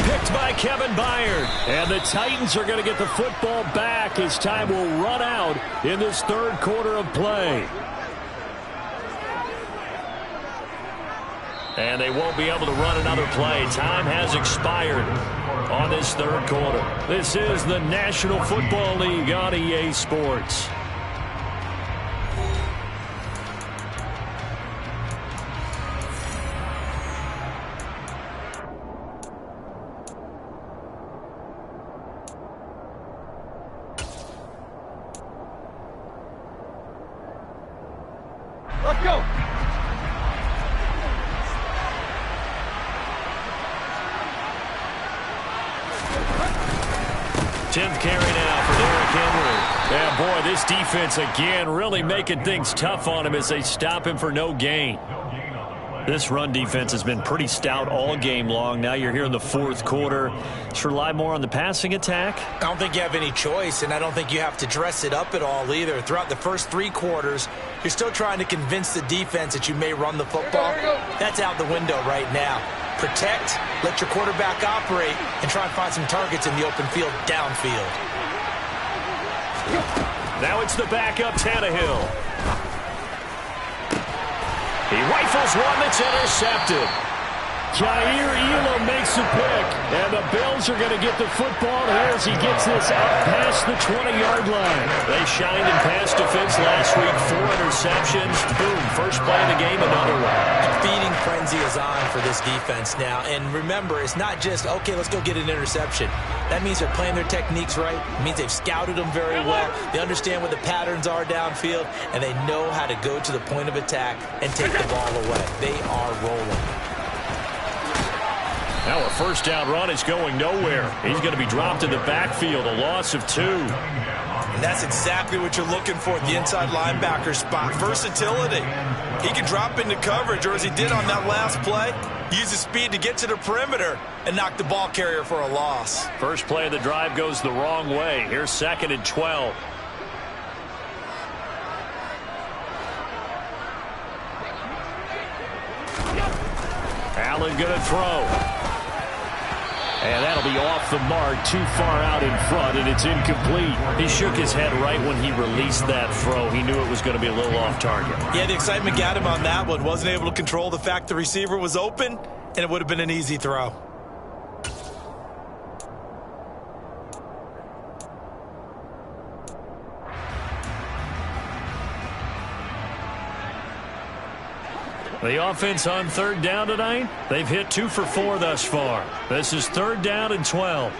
Speaker 9: Picked by Kevin Byard. And the Titans are going to get the football back as time will run out in this 3rd quarter of play. And they won't be able to run another play. Time has expired on this third quarter. This is the National Football League on EA Sports.
Speaker 11: Let's go.
Speaker 9: 10th carry now for Derrick Henry. Yeah, boy, this defense again really making things tough on him as they stop him for no gain. This run defense has been pretty stout all game long. Now you're here in the fourth quarter. Let's rely more on the passing attack.
Speaker 8: I don't think you have any choice, and I don't think you have to dress it up at all either. Throughout the first 3 quarters, you're still trying to convince the defense that you may run the football. That's out the window right now. Protect, let your quarterback operate, and try and find some targets in the open field downfield.
Speaker 9: Now it's the backup Tannehill. He rifles one that's intercepted. Jair Elam makes a pick, and the Bills are going to get the football here as he gets this out past the 20-yard line. They shined in pass defense last week, 4 interceptions. Boom, first play of the game, another one.
Speaker 8: Feeding frenzy is on for this defense now, and remember, it's not just, okay, let's go get an interception. That means they're playing their techniques right. It means they've scouted them very well. They understand what the patterns are downfield, and they know how to go to the point of attack and take the ball away. They are rolling.
Speaker 9: Now a first down run is going nowhere. He's going to be dropped in the backfield, a loss of 2.
Speaker 12: And that's exactly what you're looking for at the inside linebacker spot. Versatility. He can drop into coverage, or as he did on that last play, use his speed to get to the perimeter and knock the ball carrier for a loss.
Speaker 9: First play of the drive goes the wrong way. Here's 2nd and 12. Allen going to throw. And that'll be off the mark, too far out in front, and it's incomplete. He shook his head right when he released that throw. He knew it was going to be a little off target.
Speaker 12: Yeah, the excitement got him on that one. Wasn't able to control the fact the receiver was open, and it would have been an easy throw.
Speaker 9: The offense on 3rd down tonight, they've hit 2 for 4 thus far. This is 3rd down and 12.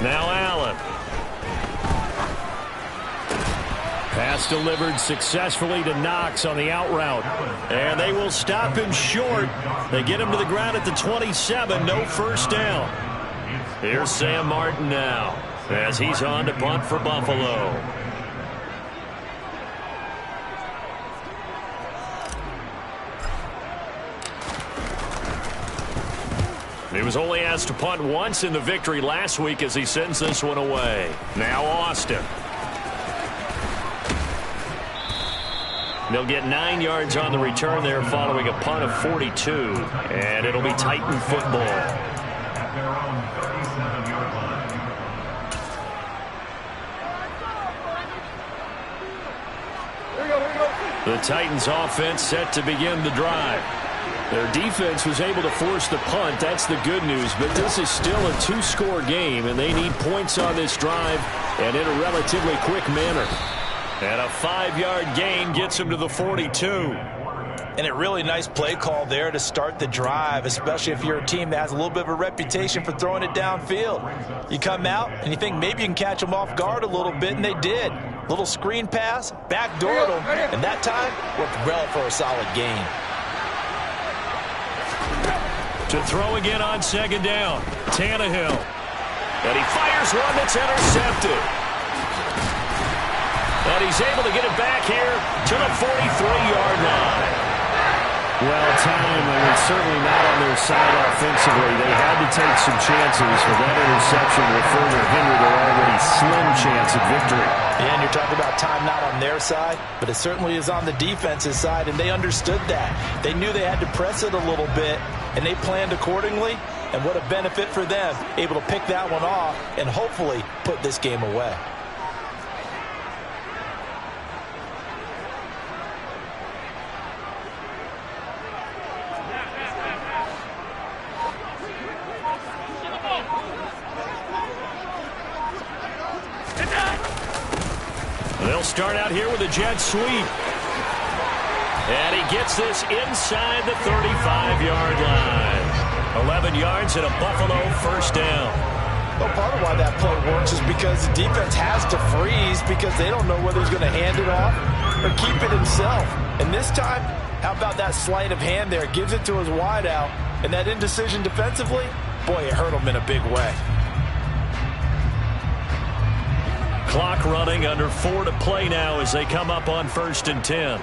Speaker 9: Now Allen. Pass delivered successfully to Knox on the out route. And they will stop him short. They get him to the ground at the 27. No first down. Here's Sam Martin now, as he's on to punt for Buffalo. He was only asked to punt once in the victory last week as he sends this one away. Now Austin. They'll get 9 yards on the return there following a punt of 42. And it'll be Titan football. The Titans offense set to begin the drive. Their defense was able to force the punt. That's the good news. But this is still a 2-score game, and they need points on this drive and in a relatively quick manner. And a 5-yard gain gets them to the 42.
Speaker 12: And a really nice play call there to start the drive, especially if you're a team that has a little bit of a reputation for throwing it downfield. You come out and you think maybe you can catch them off guard a little bit, and they did. Little screen pass, backdoored them, and that time worked well for a solid gain.
Speaker 9: To throw again on 2nd down, Tannehill. And he fires one that's intercepted. And he's able to get it back here to the 43-yard line. Well, time, certainly not on their side offensively. They had to take some chances, but that interception will further hinder their already slim chance at victory.
Speaker 12: Yeah, and you're talking about time not on their side, but it certainly is on the defense's side, and they understood that. They knew they had to press it a little bit, and they planned accordingly, and what a benefit for them, able to pick that one off and hopefully put this game away.
Speaker 9: They'll start out here with a jet sweep. And he gets this inside the 35-yard line. 11 yards and a Buffalo first down.
Speaker 12: Well, part of why that play works is because the defense has to freeze because they don't know whether he's going to hand it off or keep it himself. And this time, how about that sleight of hand there? Gives it to his wideout. And that indecision defensively, boy, it hurt him in a big way.
Speaker 9: Clock running, under 4 to play now as they come up on 1st and 10.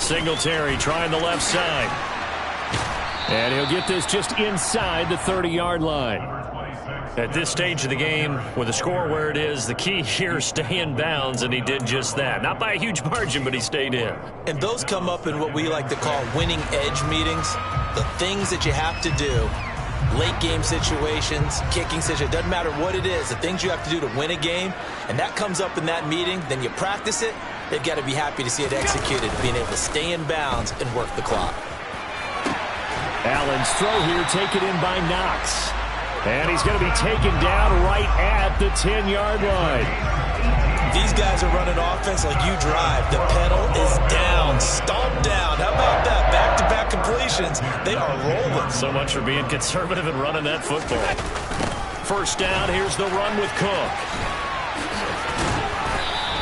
Speaker 9: Singletary trying the left side. And he'll get this just inside the 30-yard line. At this stage of the game, with the score where it is, the key here is stay in bounds, and he did just that. Not by a huge margin, but he stayed in.
Speaker 12: And those come up in what we like to call winning edge meetings. The things that you have to do, late game situations, kicking situations, doesn't matter what it is, the things you have to do to win a game, and that comes up in that meeting, then you practice it, they've got to be happy to see it executed, being able to stay in bounds and work the clock.
Speaker 9: Allen's throw here taken in by Knox. And he's going to be taken down right at the 10-yard line.
Speaker 12: These guys are running offense like you drive. The pedal is down, stomped down. How about that? Back-to-back completions. They are rolling.
Speaker 9: So much for being conservative and running that football. First down, here's the run with Cook.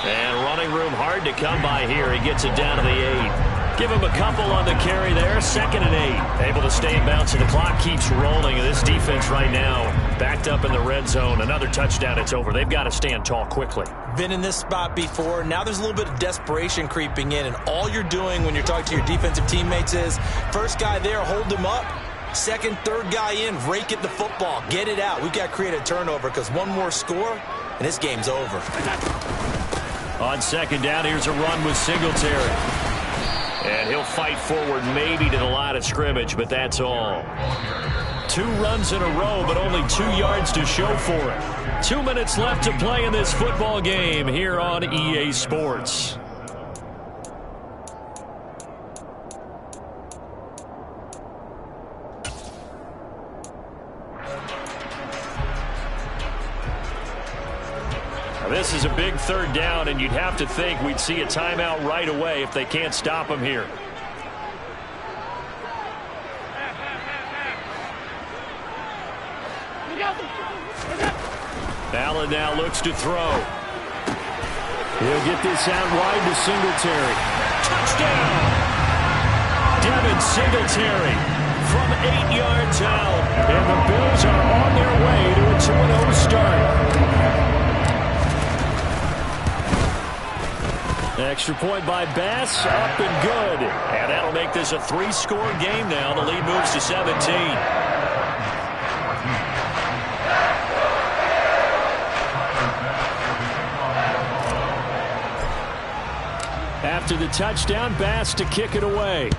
Speaker 9: And running room hard to come by here. He gets it down to the 8. Give him a couple on the carry there. 2nd and 8. Able to stay in bounds, and the clock keeps rolling. And this defense right now backed up in the red zone. Another touchdown, it's over. They've got to stand tall quickly.
Speaker 12: Been in this spot before. Now there's a little bit of desperation creeping in. And all you're doing when you're talking to your defensive teammates is, first guy there, hold him up. Second, third guy in, rake at the football. Get it out. We've got to create a turnover because one more score, and this game's over.
Speaker 9: On 2nd down, here's a run with Singletary. And he'll fight forward maybe to the line of scrimmage, but that's all. 2 runs in a row, but only 2 yards to show for it. 2 minutes left to play in this football game here on EA Sports. This is a big 3rd down, and you'd have to think we'd see a timeout right away if they can't stop him here. Allen now looks to throw. He'll get this out wide to Singletary. Touchdown! Devin Singletary from 8 yards out. And the Bills are on their way to a 2-0 start. Extra point by Bass, up and good. And that'll make this a 3-score game now. The lead moves to 17. After the touchdown, Bass to kick it away.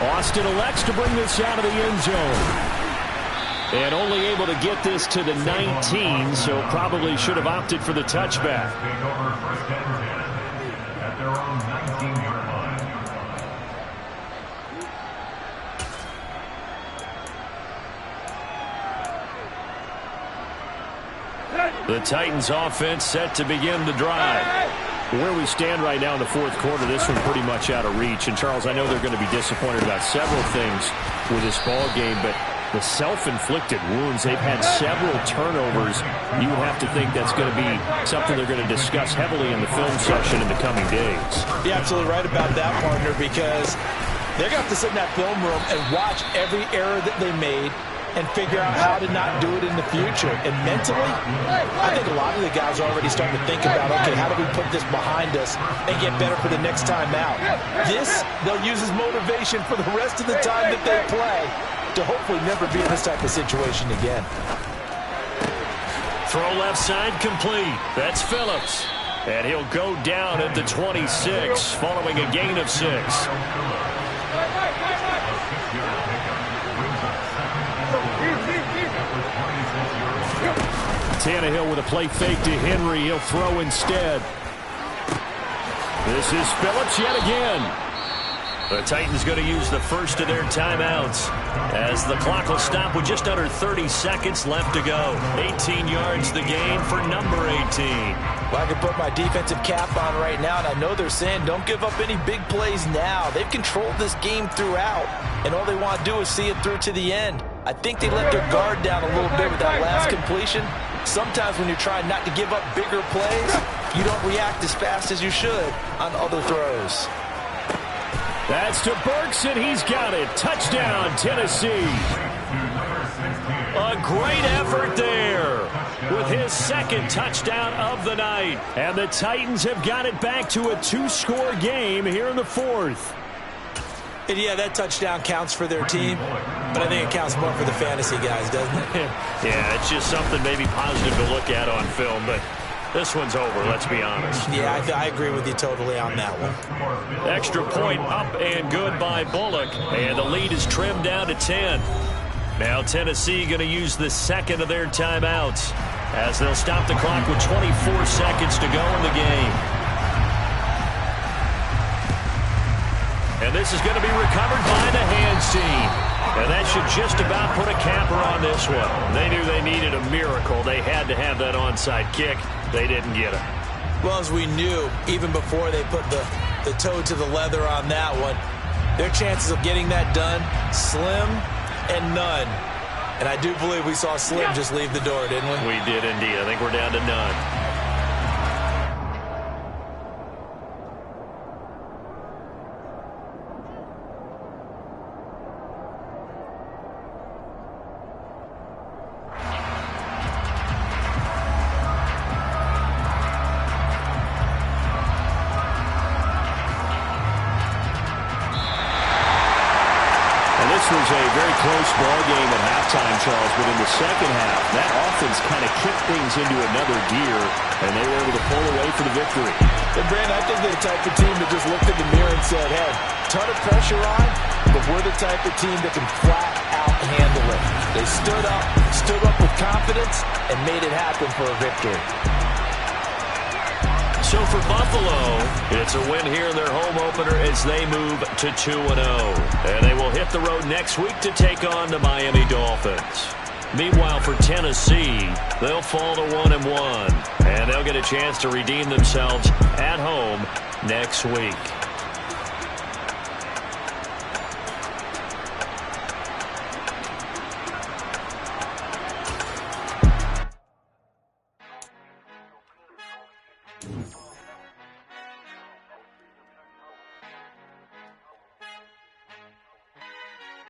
Speaker 9: Austin elects to bring this out of the end zone. And only able to get this to the 19, so probably should have opted for the touchback.
Speaker 10: At their own 19-yard line.
Speaker 9: The Titans offense set to begin the drive. Where we stand right now in the 4th quarter, this one pretty much out of reach. And Charles, I know they're going to be disappointed about several things with this ball game, but the self-inflicted wounds, they've had several turnovers. You have to think that's going to be something they're going to discuss heavily in the film section in the coming days.
Speaker 12: You're absolutely right about that, partner, because they're going to have to sit in that film room and watch every error that they made and figure out how to not do it in the future. And mentally, I think a lot of the guys are already starting to think about, okay, how do we put this behind us and get better for the next time out? This, they'll use as motivation for the rest of the time that they play to hopefully never be in this type of situation again.
Speaker 9: Throw left side complete. That's Phillips. And he'll go down at the 26 following a gain of 6. Tannehill with a play fake to Henry. He'll throw instead. This is Phillips yet again. The Titans going to use the first of their timeouts as the clock will stop with just under 30 seconds left to go. 18 yards the gain for number 18.
Speaker 12: Well, I can put my defensive cap on right now, and I know they're saying don't give up any big plays now. They've controlled this game throughout, and all they want to do is see it through to the end. I think they let their guard down a little bit with that last completion. Sometimes when you're trying not to give up bigger plays, you don't react as fast as you should on other throws.
Speaker 9: That's to Burks, and he's got it. Touchdown, Tennessee. A great effort there with his second touchdown of the night. And the Titans have got it back to a 2-score game here in the fourth.
Speaker 12: And yeah, that touchdown counts for their team, but I think it counts more for the fantasy guys, doesn't it?
Speaker 9: Yeah, it's just something maybe positive to look at on film, but this one's over, let's be honest.
Speaker 12: Yeah, I agree with you totally on that one.
Speaker 9: Extra point up and good by Bullock, and the lead is trimmed down to 10. Now Tennessee going to use the second of their timeouts as they'll stop the clock with 24 seconds to go in the game. And this is going to be recovered by the hands team. And that should just about put a capper on this one. They knew they needed a miracle. They had to have that onside kick. They didn't get it.
Speaker 12: Well, as we knew, even before they put the toe to the leather on that one, their chances of getting that done, slim and none. And I do believe we saw Slim just leave the door, didn't we?
Speaker 9: We did indeed. I think we're down to none. This was a very close ball game at halftime, Charles, but in the second half, that offense kind of kicked things into another gear, and they were able to pull away for the victory.
Speaker 12: And, Brandon, I think they're the type of team that just looked in the mirror and said, hey, ton of pressure on, but we're the type of team that can flat out handle it. They stood up with confidence, and made it happen for a victory.
Speaker 9: So for Buffalo, it's a win here in their home opener as they move to 2-0. And they will hit the road next week to take on the Miami Dolphins. Meanwhile, for Tennessee, they'll fall to 1-1. And they'll get a chance to redeem themselves at home next week.
Speaker 1: You